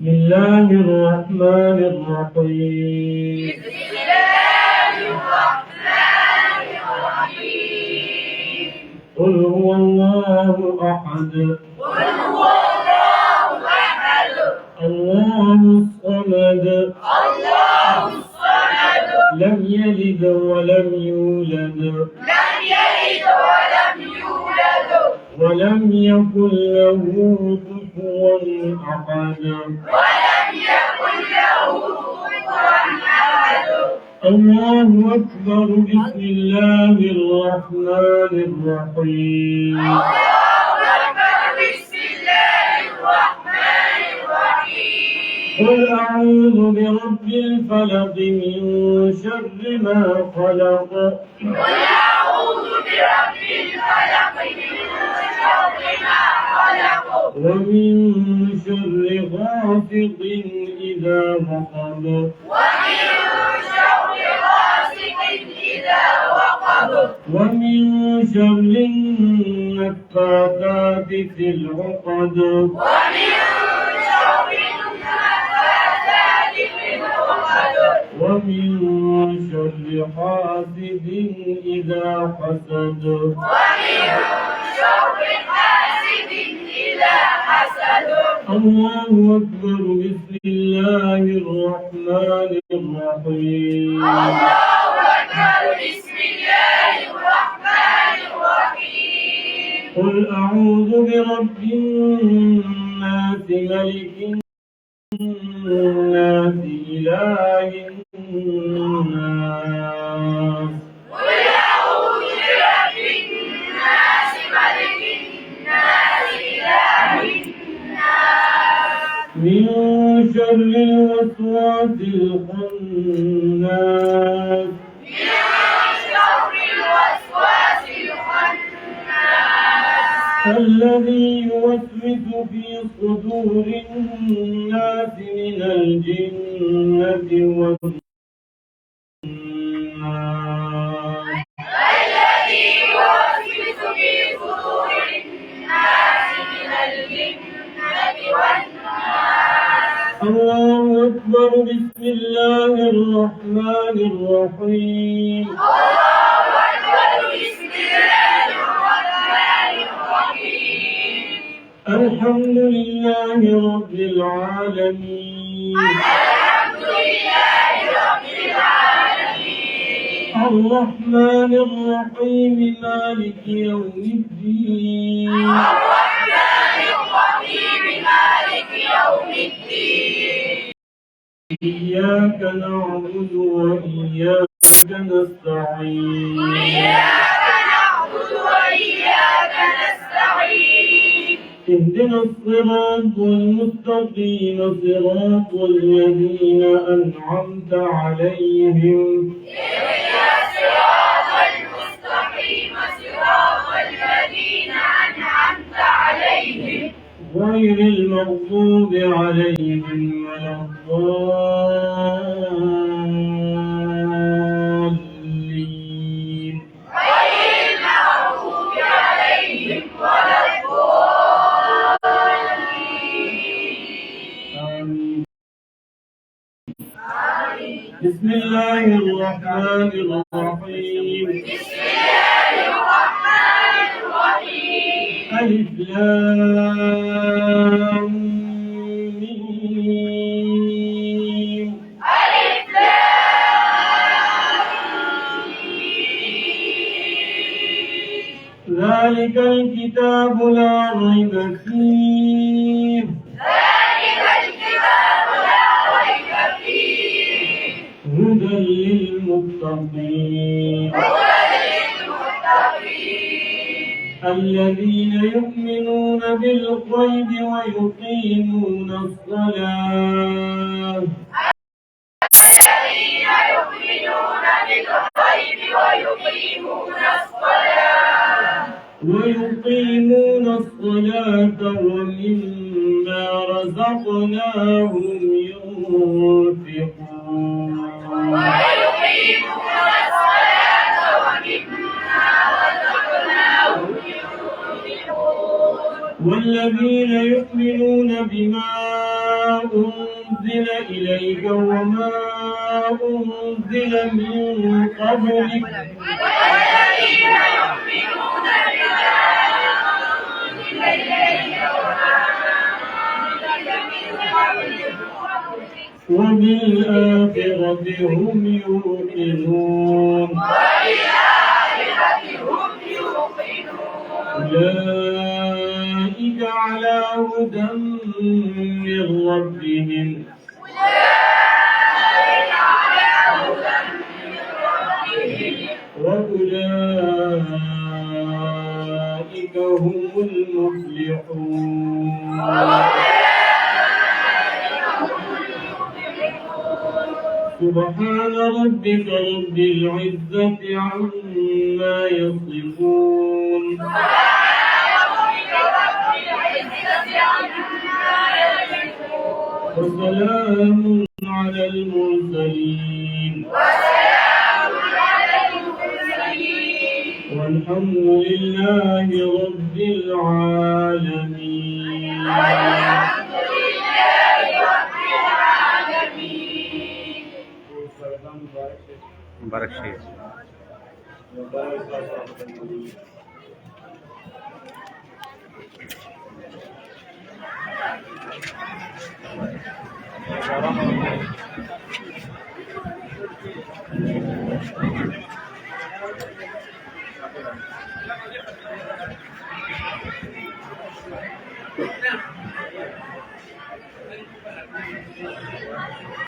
الله الرحمن الرحيم. بسم الله الرحمن الرحيم. قل هو الله أحد. قل هو الله أحد. الله الصمد. الله الصمد. لم يلد ولم يولد. لم يلد ولم يولد. ولم يكن له كفوا أحد. ولم يكن له كفوا أحد. الله أكبر. بسم الله الرحمن الرحيم. الله أكبر. بسم الله الرحمن الرحيم. قل أعوذ برب الفلق من شر ما خلق. قل أعوذ برب الفلق من شر ما خلق. ومن شر غاسق إذا وقب. ومن شر غاسق إذا وقب. ومن شر النفاثات في العقد. ومن شر النفاثات في العقد. ومن شر حاسد إذا حسد. ومن شر حاسد إذا حسد. الله أكبر. بسم الله الرحمن الرحيم. الله أكبر. بسم الله الرحمن الرحيم. قل أعوذ برب الناس ملك الناس إله الناس. قل أعوذ برب الناس ملك الناس إله الناس. من شر الوسواس الخناس. من شر الوسواس الخناس. الذي يوسوس في صدور الناس من الجنة والناس. الذي يوسوس في صدور الناس من الجنة والناس. الله أكبر. بسم الله الرحمن الرحيم. الله أكبر. بسم الله الرحمن الرحيم. الحمد لله رب العالمين. الحمد لله رب العالمين. الرحمن الرحيم مالك يوم الدين. الرحمن الرحيم مالك يوم الدين. إياك نعبد وإياك نستعين. إياك نعبد وإياك نستعين. اهدنا الصراط المستقيم صراط الذين أنعمت عليهم اهدنا الصراط المستقيم صراط الذين أنعمت عليهم غير المغضوب عليهم ولا الضالين. غير المغضوب عليهم ولا الضالين. آمين. بسم الله الرحمن الرحيم. بسم الله الرحمن الرحيم. ألف لام ميم. ألف لام ميم. ذلك الكتاب لا ريب فيه. ذلك الكتاب لا ريب فيه. هدى للمتقين هدى للمتقين. الذين يؤمنون بالغيب ويقيمون الصلاة. الذين يؤمنون بالغيب ويقيمون الصلاة ومما رزقناهم ينفقون. ويقيمون الصلاة ومما رزقناهم ينفقون. والذين يؤمنون بما أنزل إليك وما أنزل من قبلك والذين يؤمنون بما أنزل إليك وما أنزل من قبلك وبالآخرة هم يوقنون وبالآخرة هم يوقنون أولئك على هدى من ربهم أولئك على هدى من ربهم وأولئك هم المفلحون سبحان ربك رب العزة عما يصفون وسلام على المرسلين والحمد لله رب العالمين. मुबारक शेख